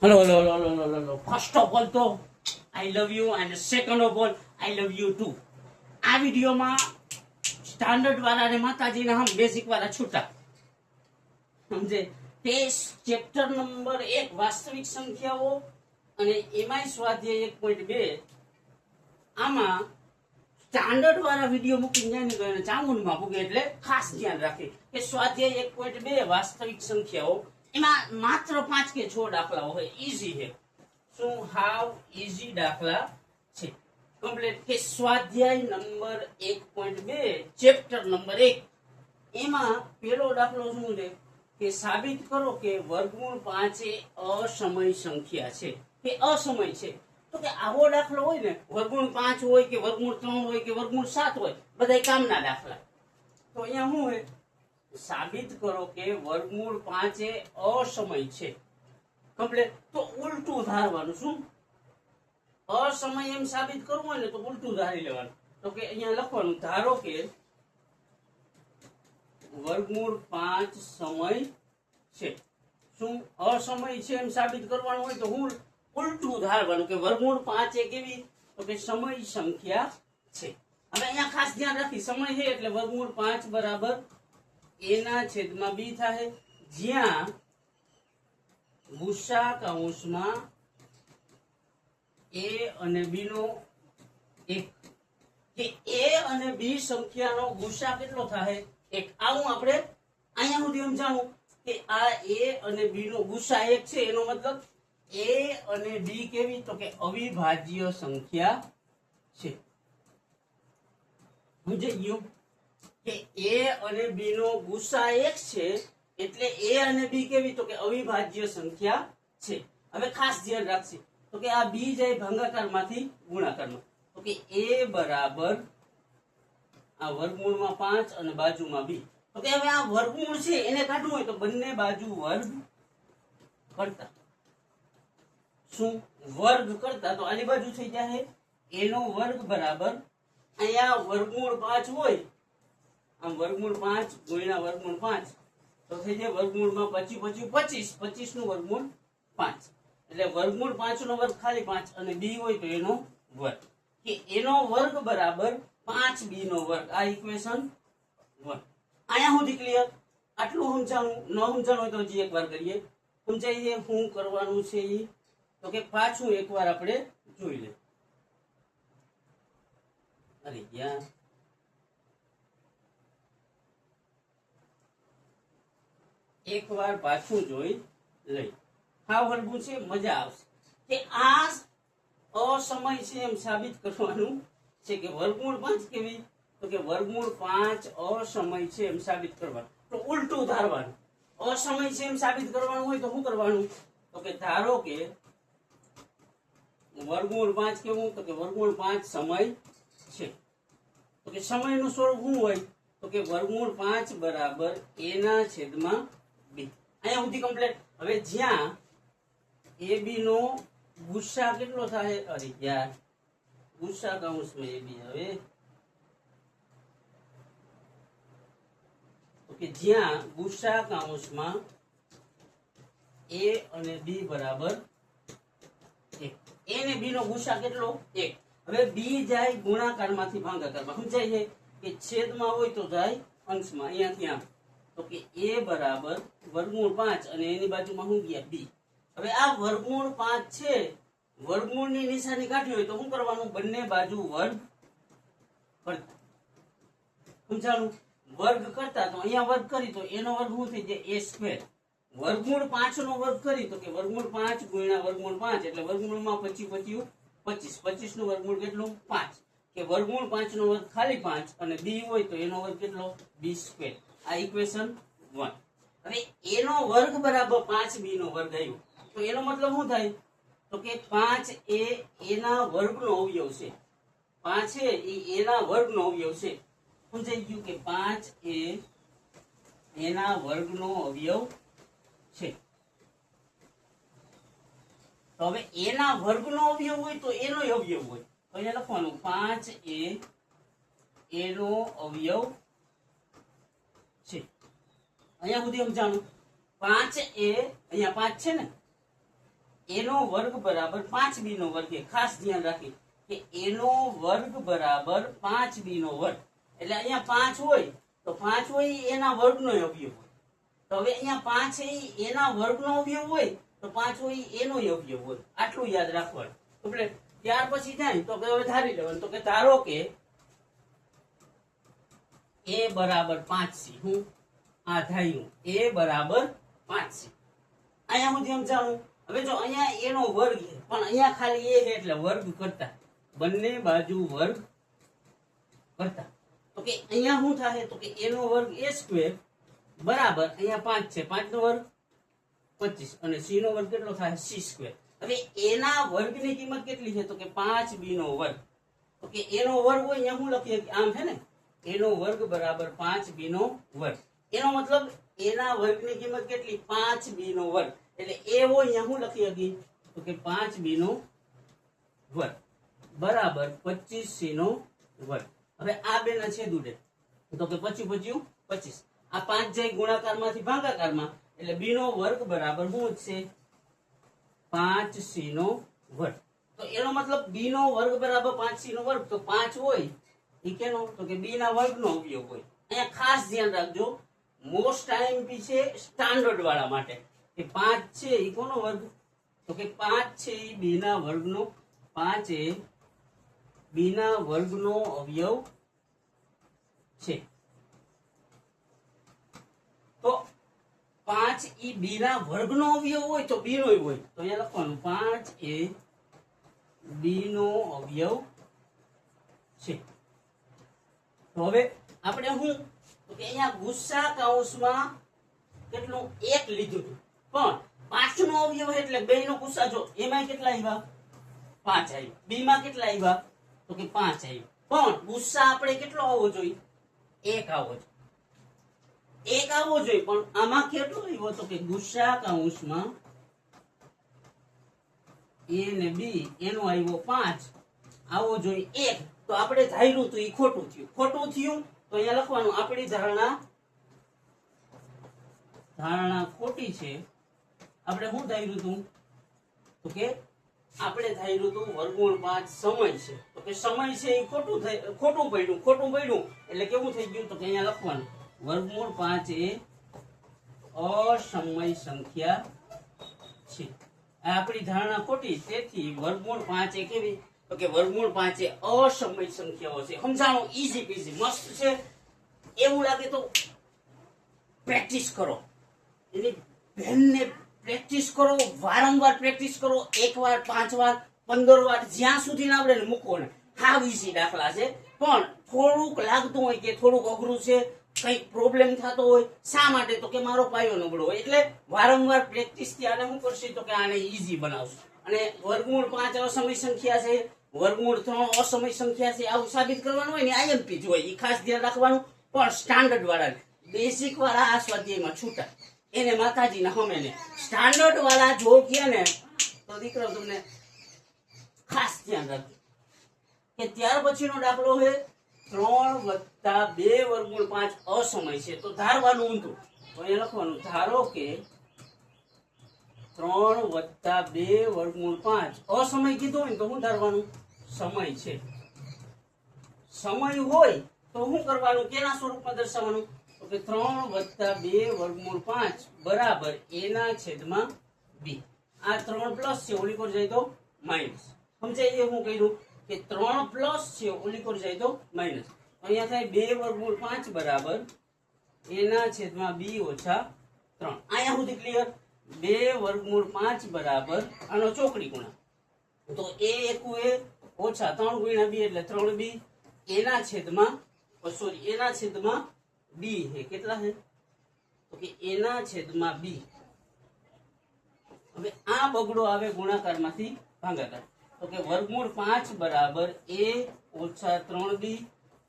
Hello. First of all તો I love you and second of all I love you too. આ વિડીયોમાં standard વાળા ને માતાજીના હમ બેઝિક વાળા છૂટા સમજે. ટેસ્ટ ચેપ્ટર નંબર 1 વાસ્તવિક સંખ્યાઓ અને એમાંય સ્વાધ્યાય 1.2. આમાં સ્ટાન્ડર્ડ વાળા વિડીયો મૂકીને જાય ને તો એને ચામુંડમાં પૂગે, એટલે ખાસ ધ્યાન રાખે કે સ્વાધ્યાય 1.2 વાસ્તવિક સંખ્યાઓ એમાં માત્ર 5 કે 6 દાખલાઓ હોય. ઈઝી છે. શું હાવ ઈઝી દાખલા છે કમ્પ્લીટ. કે સ્વાધ્યાય નંબર 1.2 ચેપ્ટર નંબર 1 એમાં પેલો દાખલો શું છે કે સાબિત કરો કે વર્ગમૂળ 5 એ અસમય સંખ્યા છે કે અસમય છે. તો કે આવો દાખલો હોય ને, વર્ગમૂળ 5 હોય કે વર્ગમૂળ 3 હોય કે વર્ગમૂળ 7 હોય, બધા કામના દાખલા. તો અહીંયા શું હોય, સાબિત કરો કે વર્ગમૂળ 5 એ અસમય છે કમ્પ્લીટ. તો ઉલટું ધારવાનું. શું અસમય એમ સાબિત કરવું હોય ને તો ઉલટું ધારી લેવાનું. તો કે અહીંયા લખવાનું, ધારો કે વર્ગમૂળ 5 સમય છે. શું અસમય છે એમ સાબિત કરવાનું હોય તો હું ઉલટું ધારવાનું કે વર્ગમૂળ 5 એ કેવી, તો કે સમય સંખ્યા છે. હવે અહીંયા ખાસ ધ્યાન રાખી, સમય છે એટલે વર્ગમૂળ 5 બરાબર a ના છેદમાં b થાય, જ્યાં ગુસા કૌંસમાં a અને b નો એક, કે a અને b સંખ્યાનો ગુસા કેટલો થાય, એક. આવું આપણે અહીંયા સુધી સમજાવું કે આ a અને b નો ગુસા એક છે, એનો મતલબ a અને b કેવી, તો કે અવિભાજ્ય સંખ્યા છે. સમજાઈ ગયું કે a અને b નો ગુસા એક છે એટલે a અને b કેવી, તો કે અવિભાજ્ય સંખ્યા છે. હવે ખાસ ધ્યાન રાખશે તો કે આ b જાય ભાગાકારમાંથી ગુણાકારમાં, તો કે a બરાબર આ વર્ગમૂળમાં 5 અને બાજુમાં b. તો કે હવે આ વર્ગમૂળ છે એને કાઢવું હોય તો બંને બાજુ વર્ગ કરતા. શું વર્ગ કરતા, તો આની બાજુ થઈ જાય a નો વર્ગ બરાબર, અહીંયા વર્ગમૂળ 5 હોય, આમ વર્ગમૂળ 5 ગુણ્યા વર્ગમૂળ 5 તો થઈ જાય વર્ગમૂળમાં 25 25 25 નું વર્ગમૂળ 5 એટલે વર્ગમૂળ 5 નો વર્ગ ખાલી 5 અને b હોય તો એનો વર્ગ, કે એનો વર્ગ બરાબર 5b નો વર્ગ. આ ઇક્વેશન 1. અહીંયા સુધી ક્લિયર? આટલું સમજાણું. ન સમજાણું હોય તો હજી એકવાર કરીએ, સમજાઈએ શું કરવાનું છે એ. તો કે પાછું એકવાર આપણે જોઈ લે. અરે યાર, એકવાર પાછું જોઈ લઈ. હા વર્ગું છે, મજા આવશે. કે આ અસમય છે એમ સાબિત કરવાનું છે કે વર્ગમૂળ 5 કેવી, તો કે વર્ગમૂળ 5 અસમય છે એમ સાબિત કરવાનું. તો ઉલટું ધારવાનું. અસમય છે એમ સાબિત કરવાનું હોય તો શું કરવાનું, તો કે ધારો કે વર્ગમૂળ 5 કેવું, તો કે વર્ગમૂળ 5 સમય છે. તો કે સમયનું સ્વરૂપ શું હોય, તો કે વર્ગમૂળ 5 બરાબર a ના છેદમાં b. અહીંયા સુધી કમ્પ્લીટ. હવે જ્યાં ab નો ગુસા કેટલો થાય, અરે યાર ગુસા કૌંસમાં ab, હવે તો કે જ્યાં ગુસા કૌંસમાં a અને b બરાબર 1, a ને b નો ગુસા કેટલો 1. હવે b જાય ગુણાકારમાંથી ભાગાકારમાં. સમજાય છે કે છેદમાં હોય તો જાય અંશમાં. અહીંયાથી આમ, તો કે a બરાબર વર્ગમૂળ 5 અને એની બાજુમાં શું ગયા b. હવે આ વર્ગમૂળ 5 છે, વર્ગમૂળની નિશાની કાઢી હોય તો શું કરવાનું, બંને બાજુ વર્ગ કરતા. સમજાણું? વર્ગ કરતા તો અહીંયા વર્ગ કરી તો એનો વર્ગ શું થઈ જાય a². વર્ગમૂળ 5 નો વર્ગ કરી તો કે વર્ગમૂળ 5 ગુણ્યા વર્ગમૂળ 5 એટલે વર્ગમૂળમાં 25 25 નું વર્ગમૂળ કેટલું 5, કે વર્ગમૂળ 5 નો વર્ગ ખાલી 5 અને b હોય તો એનો વર્ગ કેટલો b². આ ઇક્વેશન 1. હવે a નો વર્ગ બરાબર 5b નો વર્ગ આવ્યો તો એનો મતલબ શું થાય, તો કે 5 એ a ના વર્ગનો અવયવ છે. 5 છે એ a ના વર્ગનો અવયવ છે. સમજાઈ ગયું કે 5 એ a ના વર્ગનો અવયવ છે. તો હવે a ના વર્ગનો અવયવ હોય તો એનો અવયવ હોય તો અહીંયા લખવાનું 5 એ a નો અવયવ છે. અહીંયા સુધી સમજાણું. 5 એ અહીંયા 5 છે ને, a નો વર્ગ બરાબર 5b નો વર્ગ. ખાસ ધ્યાન રાખી કે a નો વર્ગ બરાબર 5b નો વર્ગ. એટલે અહીંયા 5 હોય તો 5 હોય એ એના વર્ગનો અવયવ હોય. તો હવે અહીંયા 5 છે એ એના વર્ગનો અવયવ હોય તો 5 હોય એ એનો અવયવ હોય. આટલું યાદ રાખવાનું. એટલે ત્યાર પછી થાય તો હવે ધારી લેવાનું. તો કે ધારો કે a બરાબર 5c. હું આ ધાર્યું a બરાબર 5c. અહીંયા હું સમજાવું. હવે જો અહીંયા a નો વર્ગ છે પણ અહીંયા ખાલી a છે એટલે વર્ગ કરતા બંને બાજુ વર્ગ કરતા તો કે અહીંયા શું થાય તો કે a નો વર્ગ a સ્ક્વેર બરાબર અહીંયા 5 છે 5 નો વર્ગ 25 અને c નો વર્ગ કેટલો થાય c સ્ક્વેર. હવે a ના વર્ગની કિંમત કેટલી છે તો કે 5b નો વર્ગ. તો કે a નો વર્ગ હોય અહીંયા હું લખીએ આમ છે ને a નો વર્ગ બરાબર 5b નો વર્ગ. એનો મતલબ a ના વર્ગની કિંમત કેટલી 5b નો વર્ગ. એટલે a હોય અહીંયા હું લખી શકીએ તો કે 5b નો વર્ગ બરાબર 25c નો વર્ગ. હવે આ બે ના છેદ ઉડે તો કે 25 આ 5 જાય ગુણાકારમાંથી ભાગાકારમાં એટલે b નો વર્ગ બરાબર શું છે 5c નો વર્ગ. તો એનો મતલબ b નો વર્ગ બરાબર 5c નો વર્ગ. તો 5 હોય એ કેનો તો કે b ના વર્ગનો અવયવ હોય. અહીંયા ખાસ ધ્યાન રાખજો મોસ્ટ આઈએમપી છે સ્ટાન્ડર્ડ વાળા માટે કે 5 છે એ કોનો વર્ગ તો કે 5 છે એ b ના વર્ગનો 5 એ b ના વર્ગનો અવયવ છે. તો 5 એ b ના વર્ગનો અવયવ હોય તો b નો હોય તો અહીંયા લખવાનું 5 એ b નો અવયવ છે. તો હવે આપણે શું તો કે અહીંયા ગુસ્સા કૌંસમાં કેટલું 1 લીધું હતું પણ 5 નો અવયવ એટલે 2 નો ગુસ્સા જો એમાં કેટલા આવ્યા 5 આવ્યા b માં કેટલા આવ્યા તો કે 5 આવ્યા પણ ગુસ્સા આપણે કેટલો આવવો જોઈએ 1 આવવો જોઈએ 1 આવવો જોઈએ પણ આમાં કેટલો આવ્યો તો કે ગુસ્સા કૌંસમાં a ને b એનો આવ્યો 5 આવવો જોઈએ 1. તો આપણે ધાર્યું તો એ ખોટું થયું તો અહીંયા લખવાનું આપણી ધારણા ખોટી છે. આપણે શું ધાર્યું હતું તો કે આપણે ધાર્યું હતું વર્ગમૂળ 5 સમય છે તો કે સમય છે એ ખોટું પડ્યું એટલે કેવું થઈ ગયું તો કે અહીંયા લખવાનું વર્ગમૂળ 5 એ અસમય સંખ્યા છે. આ આપણી ધારણા ખોટી તેથી વર્ગમૂળ 5 એ કેવી તો કે વર્ગમૂળ 5 એ અસમય સંખ્યાઓ છે. સમજાણું ઈઝી પીઝી મસ્ત છે. એવું લાગે તો પ્રેક્ટિસ કરો એની બહેનને પ્રેક્ટિસ કરો વારંવાર પ્રેક્ટિસ કરો 1 વાર 5 વાર 15 વાર જ્યાં સુધી ના આવડે ને મૂકો ને. હાવ ઈઝી દાખલા છે પણ થોડુંક લાગતું હોય કે થોડુંક અઘરું છે કઈ પ્રોબ્લેમ થતો હોય શા માટે તો કે મારો પાયો નબળો હોય એટલે વારંવાર પ્રેક્ટિસ થી આને શું કરશે તો કે આને ઈઝી બનાવશું. અને વર્ગમૂળ 5 અસમય સંખ્યા છે વર્ગમૂળ 3 અસમય સંખ્યા છે આવું સાબિત કરવાનું હોય ને આઈએમપી જ હોય એ ખાસ ધ્યાન રાખવાનું. પણ સ્ટાન્ડર્ડ વાળા બેસિક વાળા આ સ્વાધ્યાયમાં છૂટા એને માતાજીના હમેને સ્ટાન્ડર્ડ વાળા જો કે ને તો દીકરો તમને ખાસ ધ્યાન રાખજો કે ત્યાર પછીનો દાખલો છે 3 + 2 વર્ગમૂળ 5 અસમય છે. તો ધારવાનું ઊંધું તો એ લખવાનું ધારો કે 3 + 2 વર્ગમૂળ 5 અસમય કીધું હોય ને તો શું ધારવાનું સમય છે. સમય હોય તો શું કરવાનું કેના સ્વરૂપમાં દર્શાવવાનું તો કે 3 + 2 વર્ગમૂળ 5 બરાબર a ના છેદમાં b. આ 3 પ્લસ છે ઓલી પર જાય તો માઈનસ. સમજાય એ હું કહ્યું કે 3 પ્લસ છે ઓલી પર જાય તો માઈનસ. અહીંયા થાય 2 વર્ગમૂળ 5 બરાબર a ના છેદમાં b ઓછા 3. અહીંયા સુધી ક્લિયર. 2 વર્ગમૂળ 5 બરાબર આનો ચોકડી ગુણાકાર તો a એકુ a ઓછા 3 ગુણ્યા b એટલે 3b એના છેદમાં b હે કેટલા હે તો કે એના છેદમાં b. હવે આ બગડો આવે ગુણાકારમાંથી ભાગાકાર તો કે વર્ગમૂળ 5 બરાબર a ઓછા 3b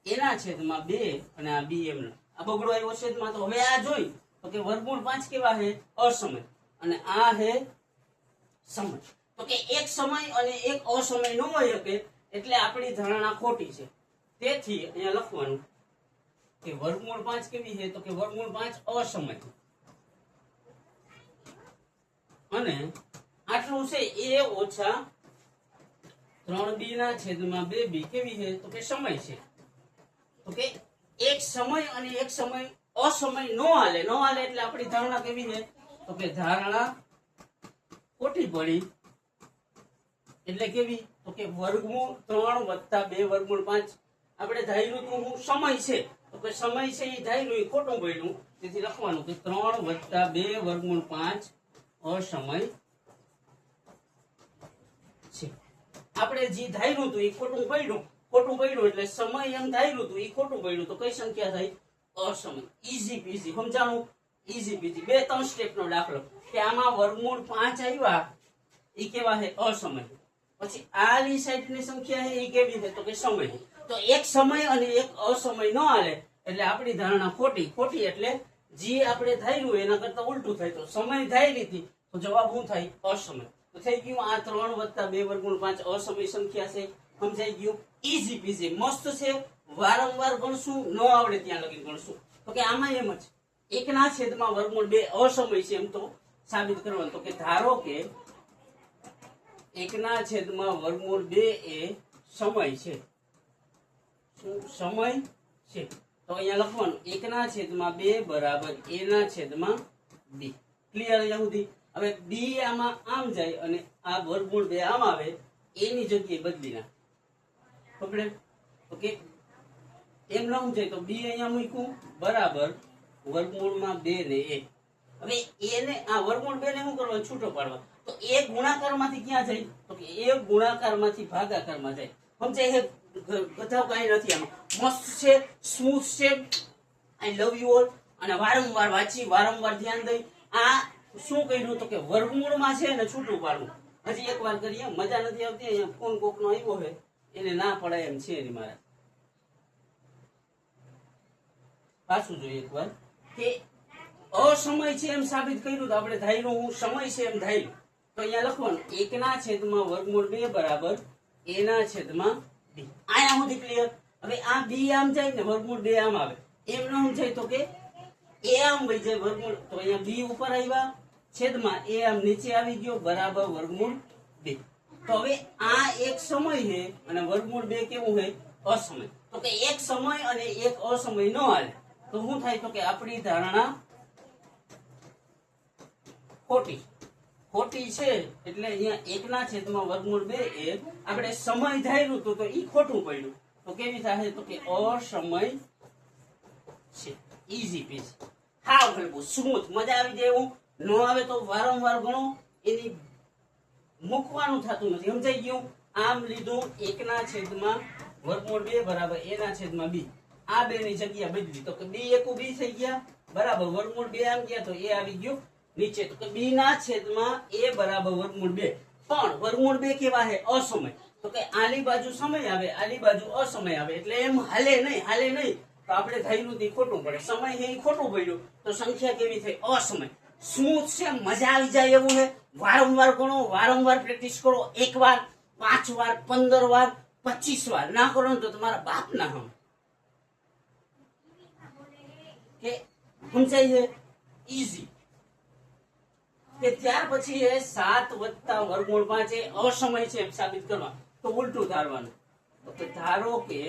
એના છેદમાં 2 અને આ b એમનો આ બગડો આવ્યો છેદમાં. તો હવે આ જોઈ તો કે વર્ગમૂળ 5 કેવા હે અસમય અને આ હે સમય. તો કે એક સમય અને એક અસમય ન હોય શકે એટલે આપણી ધારણા ખોટી છે. તેથી અહીંયા લખવાનું કે વર્ગમૂળ 5 કેવી છે તો કે વર્ગમૂળ 5 અસમય અને આટલું છે a ઓછા 3b ના છેદમાં 2b કેવી છે તો કે સમય છે. તો કે એક સમય અને એક સમય અસમય નો હાલે એટલે આપણી ધારણા કેવી છે તો કે ધારણા ખોટી પડી. એટલે કેવી તો કે વર્ગમૂળ 3 વત્તા 2 વર્ગમૂળ 5 આપણે ધાર્યું તો હું સમય છે તો કે સમય છે એ ધાર્યું એ ખોટું પડ્યું. તેથી લખવાનું કે 3 વત્તા 2 વર્ગમૂળ 5 અસમય છે. આપણે જે ધાર્યું હતું એ ખોટું પડ્યું એટલે સમય એમ ધાર્યું હતું એ ખોટું પડ્યું તો કઈ સંખ્યા થઈ અસમય. ઈઝી પીઝી સમજાણું. ઈઝી પીઝી 2-3 સ્ટેપ નો દાખલો કે આમાં વર્ગમૂળ 5 આવ્યા એ કેવા છે અસમય. પછી આ લી સાઈડ ની સંખ્યા છે એ કેવી છે તો કે સમય. તો એક સમય અને એક અસમય ન હાલે એટલે આપણી ધારણા ખોટી એટલે જે આપણે ધાર્યું એના કરતા ઉલટું થાય. તો સમય ધારી હતી તો જવાબ શું થાય અસમય. તો થઈ ગયું આ 3 વત્તા 2 વર્ગમૂળ 5 અસમય સંખ્યા છે. સમજાઈ ગયું. ઈઝી પીઝી મસ્ત છે. વારંવાર ગણશું ન આવડે ત્યાં લગી ગણશું. તો કે આમાં એમ જ એકના છેદમાં વર્ગમૂળ 2 અસમય છે એમ તો સાબિત કરવાનું. તો કે ધારો કે એકના છેદમાં વર્ગમૂળ 2 એ સમય છે. શું સમય છે? તો અહીંયા લખવાનું એકના છેદમાં 2 બરાબર a ના છેદમાં b. ક્લિયર અહીંયા સુધી? હવે b આમાં આમ જાય અને આ વર્ગમૂળ 2 આમ આવે એની જગ્યાએ બદલી નાખ. પકડે? ઓકે એમ ન સમજાય તો b અહીંયા મૂક્યું બરાબર વર્ગમૂળમાં 2 ને a. હવે a ને આ વર્ગમૂળ 2 ને શું કરવાનું છૂટો પાડવા. તો a ગુણાકારમાંથી ક્યાં જાય તો કે a ગુણાકારમાંથી ભાગાકારમાં જાય. સમજાય? ગધાવ કઈ નથી આમાં. મસ્ત છે, સ્મૂથ છે. આઈ લવ યુ ઓલ. અને વારંવાર વાંચી વારંવાર ધ્યાન દઈ આ શું કર્યું તો કે વર્ગમૂળમાં છે ને છૂટું પાડવું. હજી એક વાર કરીએ. મજા નથી આવતી. અહીંયા ફોન કોકનો આવ્યો છે એને ના પડાય એમ છે નહીં મારા. પાછું જોઈએ એક વાર કે અસમય છે એમ સાબિત કર્યું તો આપણે ધાર્યું હું સમય છે એમ ધાર્યું. તો અહીંયા લખવાનું એકના છેદમાં વર્ગમૂળ 2 બરાબર a ના છેદમાં b. આયા સુધી ક્લિયર. હવે આ b આમ જાય ને વર્ગમૂળ 2 આમ આવે એમ ન સમજાય તો કે a આમ વઈ જાય વર્ગમૂળ. તો અહીંયા b ઉપર આવ્યા છેદમાં a આમ નીચે આવી ગયો બરાબર વર્ગમૂળ 2. તો હવે આ એક સમય છે અને વર્ગમૂળ 2 કેવું છે અસમય. તો કે એક સમય અને એક અસમય ન હાલે તો શું થાય તો કે આપણી ધારણા ખોટી છે. એટલે અહીંયા એકના છેદમાં વર્ગમૂળ 2 એ આપણે સમય ધાર્યું તો ઈ ખોટું પડ્યું. તો કેવી થાય તો કે અસમય છે. ઈઝી પીઝી. હાવ હલકું સ્મૂથ. મજા આવી જાય એવું. ન આવે તો વારંવાર ગણો. એની મૂકવાનું થતું નથી. સમજાઈ ગયું? આમ લીધું એકના છેદમાં વર્ગમૂળ 2 બરાબર a ના છેદમાં b. આ બે ની જગ્યા બદલી તો કે b એકુ b થઈ ગયા બરાબર વર્ગમૂળ 2 આમ ગયા તો a આવી ગયું નીચે. તો કે b ના છેદમાં a બરાબર વર્ગમૂળ 2. પણ વર્ગમૂળ 2 કેવા છે અસમય. તો કે આલી બાજુ સમય આવે આલી બાજુ અસમય આવે એટલે એમ હાલે નહીં. તો આપણે ધાર્યું તે ખોટું પડે. સમય છે એ ખોટું પડ્યું તો સંખ્યા કેવી થઈ અસમય. સ્મૂથ છે. મજા આવી જાય એવું છે. વારંવાર ગણો વારંવાર પ્રેક્ટિસ કરો. 1 વાર 5 વાર 15 વાર 25 વાર ના કરો ને તો તમારા બાપ ના હમ કે સમજાય છે. ઈઝી. કે ત્યાર પછી એ 7 વત્તા વર્ગમૂળ 5 એ અસમય છે એમ સાબિત કરવા. તો ઉલટું ધારવાનું. તો ધારો કે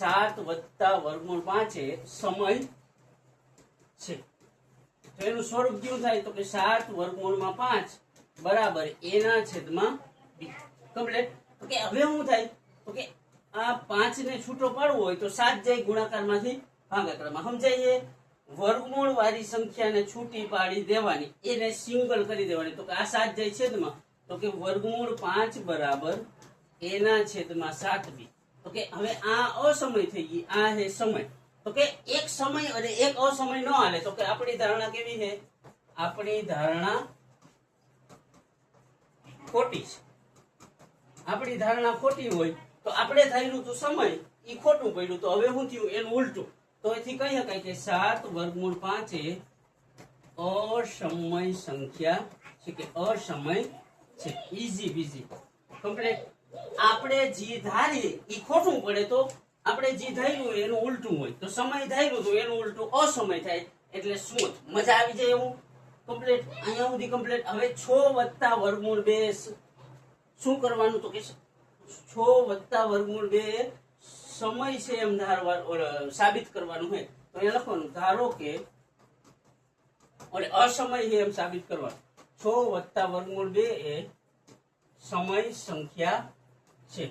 7 વત્તા વર્ગમૂળ 5 એ સમય છે. તો એનું સ્વરૂપ કેવું થાય તો કે 7 વર્ગમૂળમાં 5 બરાબર a ના છેદમાં b. કમ્પ્લીટ. તો કે હવે શું થાય તો કે આ 5 ને છૂટો પાડવો હોય તો 7 જાય ગુણાકારમાંથી ભાગાકારમાં. સમજાય? વર્ગમૂળ વાળી સંખ્યાને છૂટી પાડી દેવાની એને સિંગલ કરી દેવાની. તો કે આ 7 જાય છેદમાં તો કે વર્ગમૂળ 5 બરાબર a ના છેદમાં 7b. તો કે હવે આ અસમય થઈ ગઈ આ છે સમય. તો કે એક સમય અને એક અસમય ન હાલે. તો કે આપણી ધારણા કેવી છે? આપણી ધારણા ખોટી છે. આપણી ધારણા ખોટી હોય તો આપણે ધાર્યું તો સમય એ ખોટું પડ્યું. તો હવે શું થયું એનું ઉલટું. તો એથી કહી શકાય કે 7 વર્ગમૂળ 5 એ અસમય સંખ્યા છે કે અસમય છે. Easy busy complete. આપણે જે ધારીએ એ ખોટું પડે તો આપણે જે ધાર્યું એનું ઉલટું હોય. તો સમય ધાર્યું તો એનું ઉલટું અસમય થાય એટલે સ્મૂથ. મજા આવી જાય એવું. કમ્પ્લીટ, અહીંયા સુધી કમ્પ્લીટ. હવે 6 + વર્ગમૂળ 2 શું કરવાનું તો કે 6 + વર્ગમૂળ 2 સમય છે એમ સાબિત કરવાનું હોય તો અહીંયા લખવાનું ધારો કે અસમય છે એમ સાબિત કરવાનું. 6 + વર્ગમૂળ 2 એ સમય સંખ્યા છે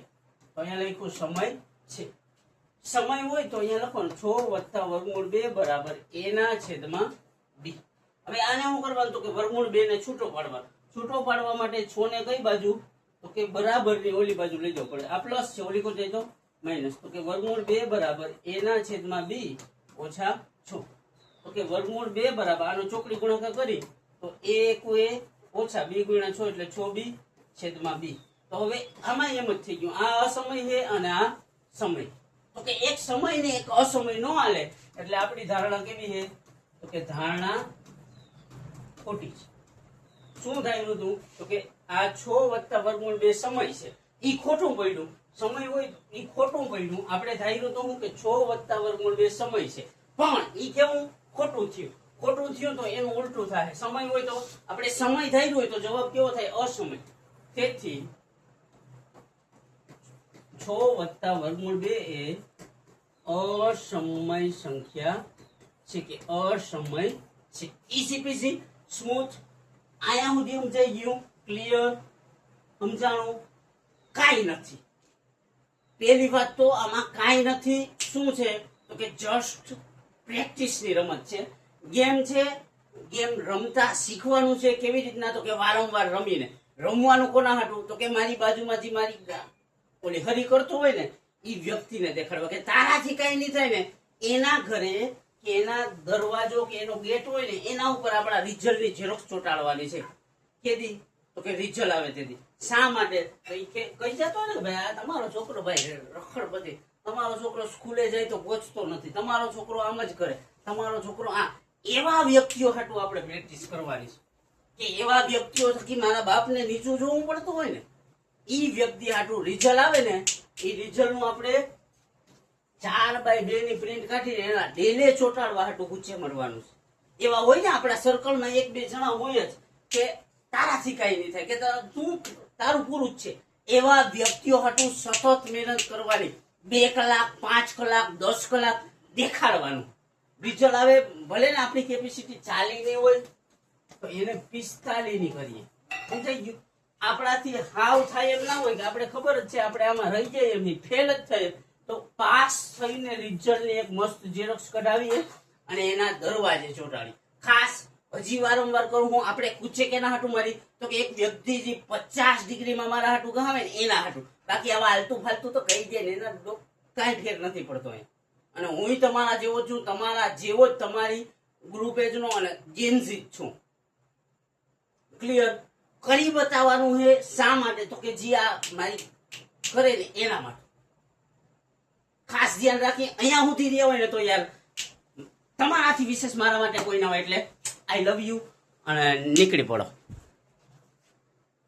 તો અહીંયા લખ્યું સમય છે. સમય હોય તો અહીંયા લખવાનું 6 + વર્ગમૂળ 2 બરાબર a/b. હવે આને શું કરવાનું તો કે વર્ગમૂળ 2 ને છૂટો પાડવાનો. છૂટો પાડવા માટે 6 ને કઈ બાજુ તો કે બરાબર ની ઓલી બાજુ લઈ જવું પડે. આ પ્લસ છે, ઓલી કોઈ જાય તો માઇનસ. તો કે વર્ગમૂળ 2 બરાબર a/b ઓછા 6. તો કે વર્ગમૂળ 2 બરાબર આનો ચોકડી ગુણાકાર કરી તો a ઓછા b × 6 એટલે 6b/b. તો હવે આમાં એમ જ થઈ ગયું, આ અસમય છે અને આ સમય. તો કે એક સમય ને એક અસમય નો હાલે એટલે આપણી ધારણા કેવી છે તો કે ધારણા ખોટી છે. શું થાય હતું તો કે આ 6 + વર્ગમૂળ 2 સમય છે ઈ ખોટું પડ્યું. સમય હોય ઈ ખોટું પડ્યું. આપણે ધાર્યું તો હું કે 6 + વર્ગમૂળ 2 સમય છે પણ ઈ કેવું ખોટું થયું. ખોટું થયું તો એનું ઉલટું થાય. સમય હોય તો આપણે સમય ધાર્યું હોય તો જવાબ કેવો થાય અસમય. તેથી 6 + વર્ગમૂળ 2 એ અસમય સંખ્યા છે કે અસમય છે. Easy peasy smooth. આયા સુધી સમજાઈ ગયું? ક્લિયર? સમજાણું? કાઈ નથી. પહેલી વાત તો આમાં કાઈ નથી. શું છે તો કે જસ્ટ પ્રેક્ટિસ ની રમત છે, ગેમ છે. ગેમ રમતા શીખવાનું છે. કેવી રીતના તો કે વારંવાર રમીને. રમવાનું કોના હાટું તો કે મારી બાજુમાંથી મારી ઓલી હરી કરતો હોય ને એ વ્યક્તિને દેખાડવા કે તારાથી કઈ નહીં થાય ને એના ઘરે કે એના દરવાજો કે એનો ગેટ હોય ને એના ઉપર આપણા રિઝલ્ટની ઝેરોક્સ ચોંટાડવાની છે. કેદી તો કે રિઝલ્ટ આવે તેથી. શા માટે તો એ કહી જતો હોય ને ભાઈ આ તમારો છોકરો ભાઈ રખડ બધી, તમારો છોકરો સ્કૂલે જાય તો પહોંચતો નથી, તમારો છોકરો આમ જ કરે, તમારો છોકરો આ. એવા વ્યક્તિઓ હાટું આપણે પ્રેક્ટિસ કરવાની છે કે એવા વ્યક્તિઓ થકી મારા બાપને નીચું જોવું પડતું હોય ને ઈ વ્યક્તિ હાટું રિઝલ્ટ આવે ને એ રિઝલ્ટ નું આપણે 4/2 ની પ્રિન્ટ કાઢીને એના ડેલે ચોંટાડવા હાટું ગુચ્છે મળવાનું છે. એવા હોય ને આપણા સર્કલમાં 1-2 જણા હોય જ કે તારાથી કઈ નહીં થાય કે તું તારું પૂરું જ છે. એવા વ્યક્તિઓ હાટું સતત મહેનત કરવાની. 2 કલાક 5 કલાક 10 કલાક દેખાડવાનું. રિઝલ્ટ આવે ભલે ને આપણી કેપેસિટી 40 ની હોય તો એને 45 ની કરીએ. સમજાઈ ગયું? આપણાથી હાવ થાય એમ ના હોય કે આપણે ખબર જ છે આપણે આમાં રહી જાય એમની ફેલ જ થાય તો પાસ થઈને રિઝલ્ટની એક મસ્ત ઝેરોક્સ કઢાવીએ અને એના દરવાજે ચોંટાડી. ખાસ હજી વારંવાર કહું હું, આપણે કૂચે કેના હાટું મારી તો કે એક વ્યક્તિ જે 50 ડિગ્રીમાં મારા હાટું ગહાવે ને એના હાટું. બાકી આવા હાલતું ફાલતું તો કહી દે ને એના કાંઈ ફેર નથી પડતો એમ. અને હું તમારા જેવો છું, તમારા જેવો જ તમારી ગ્રુપ એજનો અને જેન્ઝી જ છું. ક્લિયર? કરી બતાવવાનું છે. શા માટે તો કે જે આ મારી કરે ને એના માટે. ખાસ ધ્યાન રાખી અહીંયા સુધી રહ્યા હોય ને તો યાર તમારાથી વિશેષ મારા માટે કોઈ ના હોય એટલે આઈ લવ યુ અને નીકળી પડો.